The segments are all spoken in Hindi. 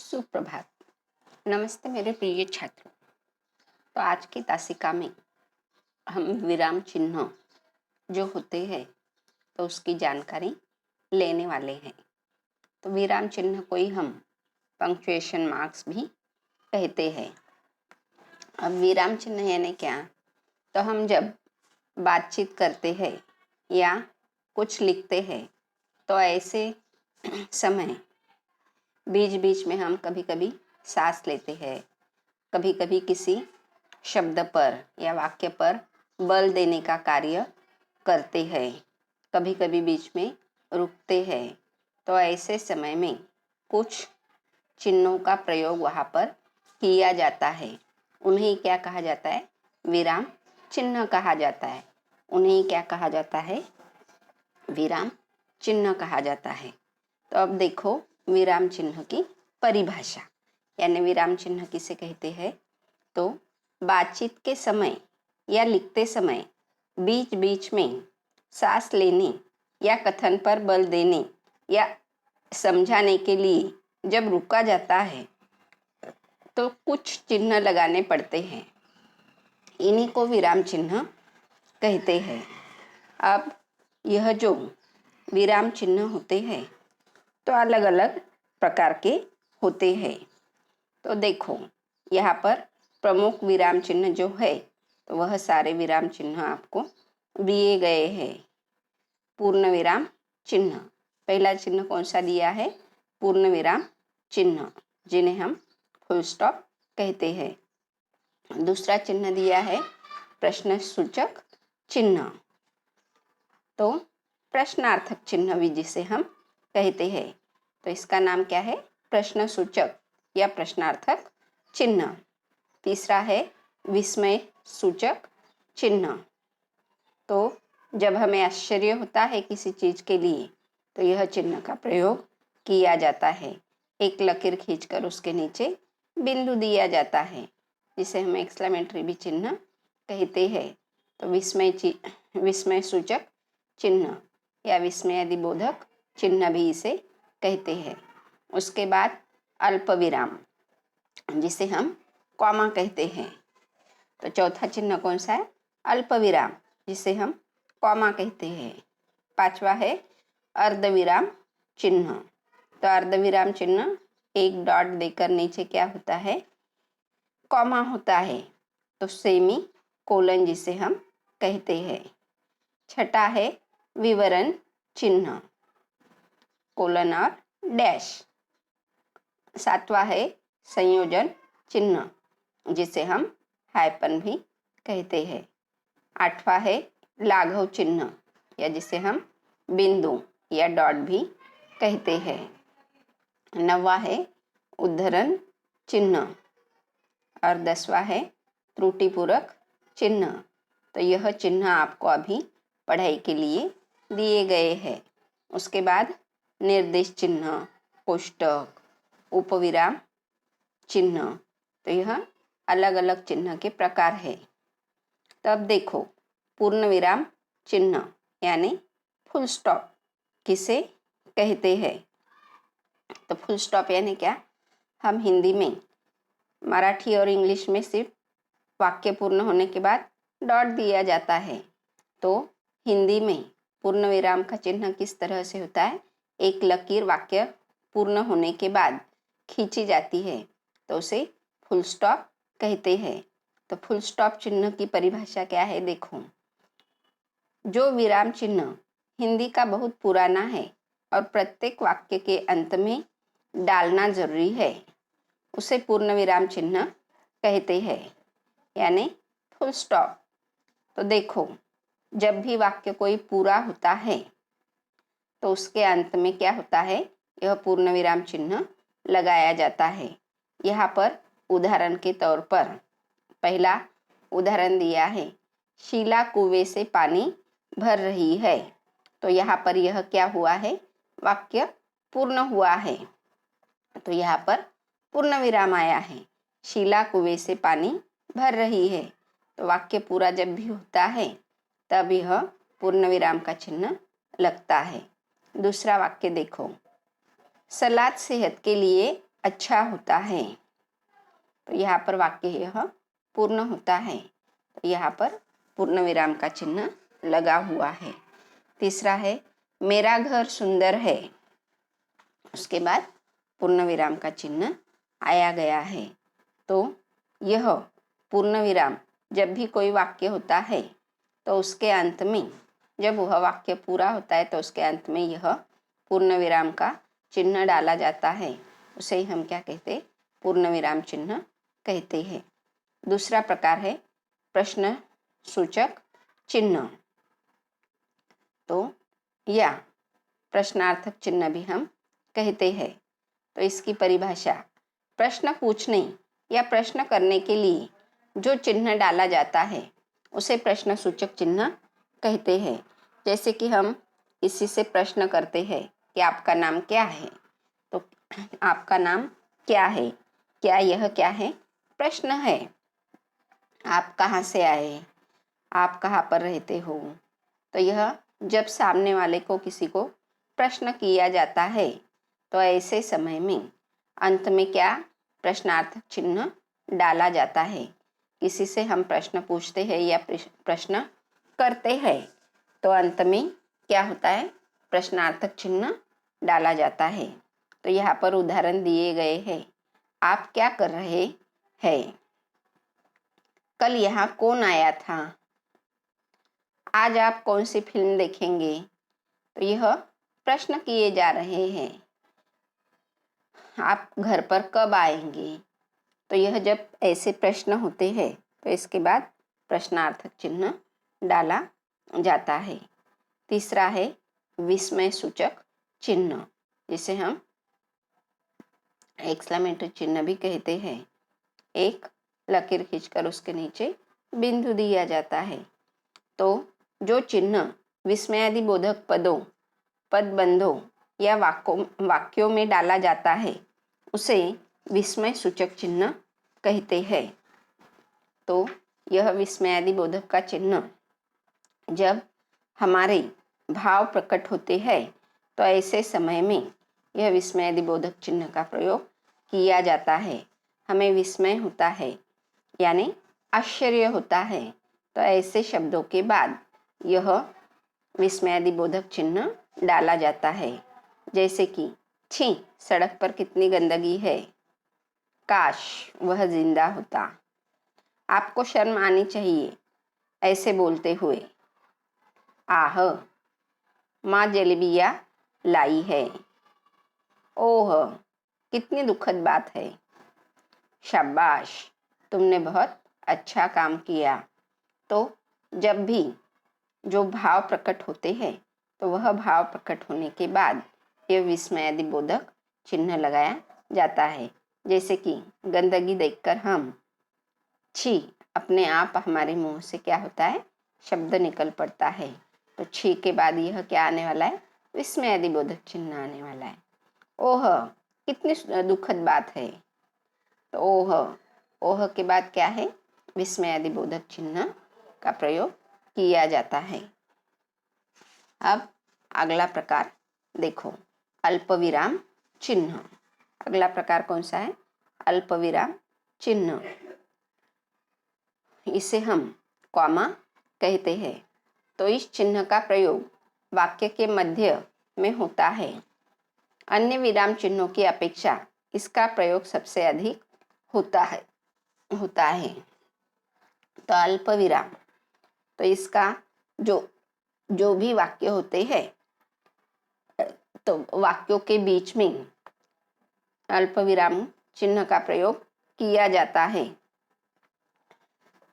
सुप्रभात। नमस्ते मेरे प्रिय छात्रों। तो आज की तासिका में हम विराम चिन्ह जो होते हैं तो उसकी जानकारी लेने वाले हैं। तो विराम चिन्ह को ही हम पंक्चुएशन मार्क्स भी कहते हैं। अब विराम चिन्ह यानी क्या? तो हम जब बातचीत करते हैं या कुछ लिखते हैं तो ऐसे समय बीच बीच में हम कभी कभी सांस लेते हैं, कभी कभी किसी शब्द पर या वाक्य पर बल देने का कार्य करते हैं, कभी कभी बीच में रुकते हैं। तो ऐसे समय में कुछ चिन्हों का प्रयोग वहाँ पर किया जाता है। उन्हें क्या कहा जाता है? विराम चिन्ह कहा जाता है। उन्हें क्या कहा जाता है? विराम चिन्ह कहा जाता है। तो अब देखो विराम चिन्ह की परिभाषा, यानी विराम चिन्ह किसे कहते हैं? तो बातचीत के समय या लिखते समय बीच बीच में सांस लेने या कथन पर बल देने या समझाने के लिए जब रुका जाता है तो कुछ चिन्ह लगाने पड़ते हैं। इन्हीं को विराम चिन्ह कहते हैं। अब यह जो विराम चिन्ह होते हैं तो अलग अलग प्रकार के होते हैं। तो देखो यहाँ पर प्रमुख विराम चिन्ह जो है तो वह सारे विराम चिन्ह आपको दिए गए हैं। पूर्ण विराम चिन्ह, पहला चिन्ह कौन सा दिया है? पूर्ण विराम चिन्ह, जिन्हें हम फुल स्टॉप कहते हैं। दूसरा चिन्ह दिया है प्रश्न सूचक चिन्ह, तो प्रश्नार्थक चिन्ह भी जिसे हम कहते हैं। तो इसका नाम क्या है? प्रश्न सूचक या प्रश्नार्थक चिन्ह। तीसरा है विस्मय सूचक चिन्ह। तो जब हमें आश्चर्य होता है किसी चीज के लिए तो यह चिन्ह का प्रयोग किया जाता है। एक लकीर खींचकर उसके नीचे बिंदु दिया जाता है, जिसे हम एक्सक्लेमेटरी भी चिन्ह कहते हैं। तो विस्मय सूचक चिन्ह या विस्मयादिबोधक चिन्ह भी इसे कहते हैं। उसके बाद अल्प विराम, जिसे हम कॉमा कहते हैं। तो चौथा चिन्ह कौन सा है? अल्प विराम, जिसे हम कॉमा कहते हैं। पांचवा है अर्धविराम चिन्ह। तो अर्धविराम चिन्ह एक डॉट देकर नीचे क्या होता है? कॉमा होता है। तो सेमी कोलन जिसे हम कहते हैं। छठा है विवरण चिन्ह, कोलन और डैश। सातवां है संयोजन चिन्ह, जिसे हम हाइपन भी कहते हैं। आठवां है लाघव चिन्ह, या जिसे हम बिंदु या डॉट भी कहते हैं। नौवां है उद्धरण चिन्ह और 10वां है त्रुटिपूरक चिन्ह। तो यह चिन्ह आपको अभी पढ़ाई के लिए दिए गए हैं। उसके बाद निर्देश चिन्ह, कोष्टक, उपविराम चिन्ह। तो यह अलग अलग चिन्ह के प्रकार है। तो अब देखो पूर्ण विराम चिन्ह यानी फुल स्टॉप किसे कहते हैं? तो फुल स्टॉप यानी क्या? हम हिंदी में, मराठी और इंग्लिश में सिर्फ वाक्य पूर्ण होने के बाद डॉट दिया जाता है। तो हिंदी में पूर्ण विराम का चिन्ह किस तरह से होता है? एक लकीर वाक्य पूर्ण होने के बाद खींची जाती है तो उसे फुल स्टॉप कहते हैं। तो फुल स्टॉप चिन्ह की परिभाषा क्या है? देखो, जो विराम चिन्ह हिंदी का बहुत पुराना है और प्रत्येक वाक्य के अंत में डालना जरूरी है उसे पूर्ण विराम चिन्ह कहते हैं, यानी फुल स्टॉप। तो देखो जब भी वाक्य कोई पूरा होता है तो उसके अंत में क्या होता है? यह पूर्ण विराम चिन्ह लगाया जाता है। यहाँ पर उदाहरण के तौर पर पहला उदाहरण दिया है, शीला कुएं से पानी भर रही है। तो यहाँ पर यह क्या हुआ है? वाक्य पूर्ण हुआ है। तो यहाँ पर पूर्ण विराम आया है। शीला कुएं से पानी भर रही है। तो वाक्य पूरा जब भी होता है तब यह पूर्ण विराम का चिन्ह लगता है। दूसरा वाक्य देखो, सलाद सेहत के लिए अच्छा होता है। तो यहाँ पर वाक्य यह पूर्ण होता है। तो यहाँ पर पूर्ण विराम का चिन्ह लगा हुआ है। तीसरा है मेरा घर सुंदर है। उसके बाद पूर्ण विराम का चिन्ह आया गया है। तो यह पूर्ण विराम जब भी कोई वाक्य होता है तो उसके अंत में, जब वह वाक्य पूरा होता है तो उसके अंत में यह पूर्ण विराम का चिन्ह डाला जाता है। उसे ही हम क्या कहते हैं? पूर्ण विराम चिन्ह कहते हैं। दूसरा प्रकार है प्रश्न सूचक चिन्ह। तो या प्रश्नार्थक चिन्ह भी हम कहते हैं। तो इसकी परिभाषा, प्रश्न पूछने या प्रश्न करने के लिए जो चिन्ह डाला जाता है उसे प्रश्न सूचक चिन्ह कहते हैं। जैसे कि हम किसी से प्रश्न करते हैं कि आपका नाम क्या है, तो आपका नाम क्या है, क्या यह क्या है? प्रश्न है। आप कहाँ से आए, आप कहाँ पर रहते हो? तो यह जब सामने वाले को किसी को प्रश्न किया जाता है तो ऐसे समय में अंत में क्या प्रश्नार्थक चिन्ह डाला जाता है। किसी से हम प्रश्न पूछते हैं या प्रश्न करते हैं तो अंत में क्या होता है? प्रश्नार्थक चिन्ह डाला जाता है। तो यहाँ पर उदाहरण दिए गए हैं। आप क्या कर रहे हैं? कल यहाँ कौन आया था? आज आप कौन सी फिल्म देखेंगे? तो यह प्रश्न किए जा रहे हैं। आप घर पर कब आएंगे? तो यह जब ऐसे प्रश्न होते हैं तो इसके बाद प्रश्नार्थक चिन्ह डाला जाता है। तीसरा है विस्मय सूचक चिन्ह, जिसे हम एक्सक्लेमेटरी चिन्ह भी कहते हैं। एक लकीर खींचकर उसके नीचे बिंदु दिया जाता है। तो जो चिन्ह विस्मयादि बोधक पदों, पदबंधों या वाक्यों में डाला जाता है उसे विस्मय सूचक चिन्ह कहते हैं। तो यह विस्मयादि बोधक का चिन्ह जब हमारे भाव प्रकट होते हैं तो ऐसे समय में यह विस्मयादि बोधक चिन्ह का प्रयोग किया जाता है। हमें विस्मय होता है यानी आश्चर्य होता है तो ऐसे शब्दों के बाद यह विस्मयादि बोधक चिन्ह डाला जाता है। जैसे कि छी, सड़क पर कितनी गंदगी है, काश वह जिंदा होता, आपको शर्म आनी चाहिए ऐसे बोलते हुए, आह माँ जलेबियाँ लाई है, ओह कितनी दुखद बात है, शाबाश तुमने बहुत अच्छा काम किया। तो जब भी जो भाव प्रकट होते हैं तो वह भाव प्रकट होने के बाद यह विस्मयादि बोधक चिन्ह लगाया जाता है। जैसे कि गंदगी देखकर हम छी, अपने आप हमारे मुंह से क्या होता है? शब्द निकल पड़ता है। तो छी के बाद यह क्या आने वाला है? विस्मयादि बोधक चिन्ह आने वाला है। ओह कितनी दुखद बात है। तो ओह के बाद क्या है? विस्मयादि बोधक चिन्ह का प्रयोग किया जाता है। अब अगला प्रकार देखो, अल्पविराम चिन्ह। अगला प्रकार कौन सा है? अल्पविराम चिन्ह। इसे हम कॉमा कहते हैं। तो इस चिन्ह का प्रयोग वाक्य के मध्य में होता है। अन्य विराम चिन्हों की अपेक्षा इसका प्रयोग सबसे अधिक होता है। तो अल्प विराम, तो इसका जो भी वाक्य होते हैं तो वाक्यों के बीच में अल्प विराम चिन्ह का प्रयोग किया जाता है।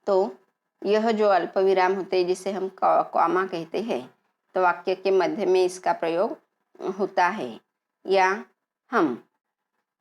तो यह जो अल्प विराम होते हैं जिसे हम कॉमा कहते हैं, तो वाक्य के मध्य में इसका प्रयोग होता है। या हम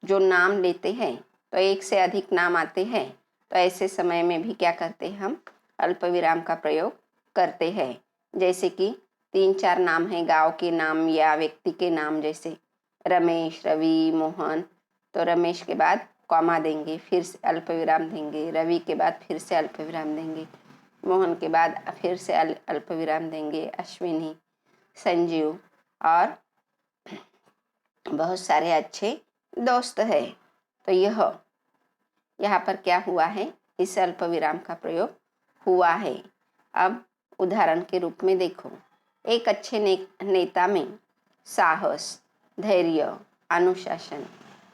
जो नाम लेते हैं तो एक से अधिक नाम आते हैं तो ऐसे समय में भी क्या करते हैं? हम अल्प विराम का प्रयोग करते हैं। जैसे कि 3-4 नाम हैं, गांव के नाम या व्यक्ति के नाम, जैसे रमेश, रवि, मोहन। तो रमेश के बाद कॉमा देंगे, फिर से अल्प विराम देंगे, रवि के बाद फिर से अल्प विराम देंगे, मोहन के बाद फिर से अल्प विराम देंगे, अश्विनी, संजीव और बहुत सारे अच्छे दोस्त हैं। तो यहाँ पर क्या हुआ है, इस अल्प विराम का प्रयोग हुआ है। अब उदाहरण के रूप में देखो, एक अच्छे नेता में साहस, धैर्य, अनुशासन,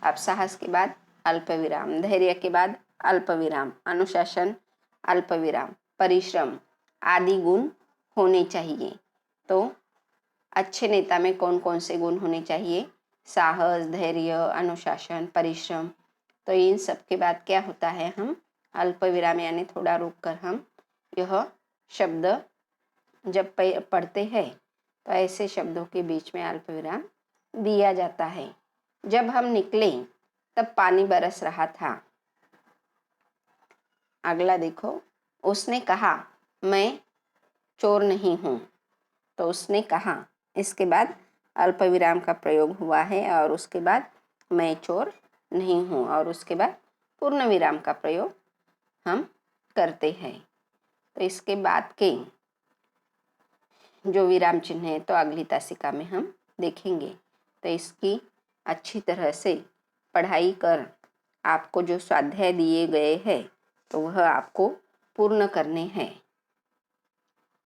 अब साहस के बाद अल्प विराम, धैर्य के बाद अल्प विराम, अनुशासन, अल्प विराम, परिश्रम आदि गुण होने चाहिए। तो अच्छे नेता में कौन कौन से गुण होने चाहिए? साहस, धैर्य, अनुशासन, परिश्रम। तो इन सब के बाद क्या होता है, हम अल्प विराम यानी थोड़ा रुक कर हम यह शब्द जब पढ़ते हैं तो ऐसे शब्दों के बीच में अल्प विराम दिया जाता है। जब हम निकले तब पानी बरस रहा था। अगला देखो, उसने कहा मैं चोर नहीं हूँ। तो उसने कहा, इसके बाद अल्प विराम का प्रयोग हुआ है और उसके बाद मैं चोर नहीं हूँ और उसके बाद पूर्ण विराम का प्रयोग हम करते हैं। तो इसके बाद के जो विराम चिन्ह है तो अगली तासिका में हम देखेंगे। तो इसकी अच्छी तरह से पढ़ाई कर आपको जो स्वाध्याय दिए गए हैं तो वह आपको पूर्ण करने हैं।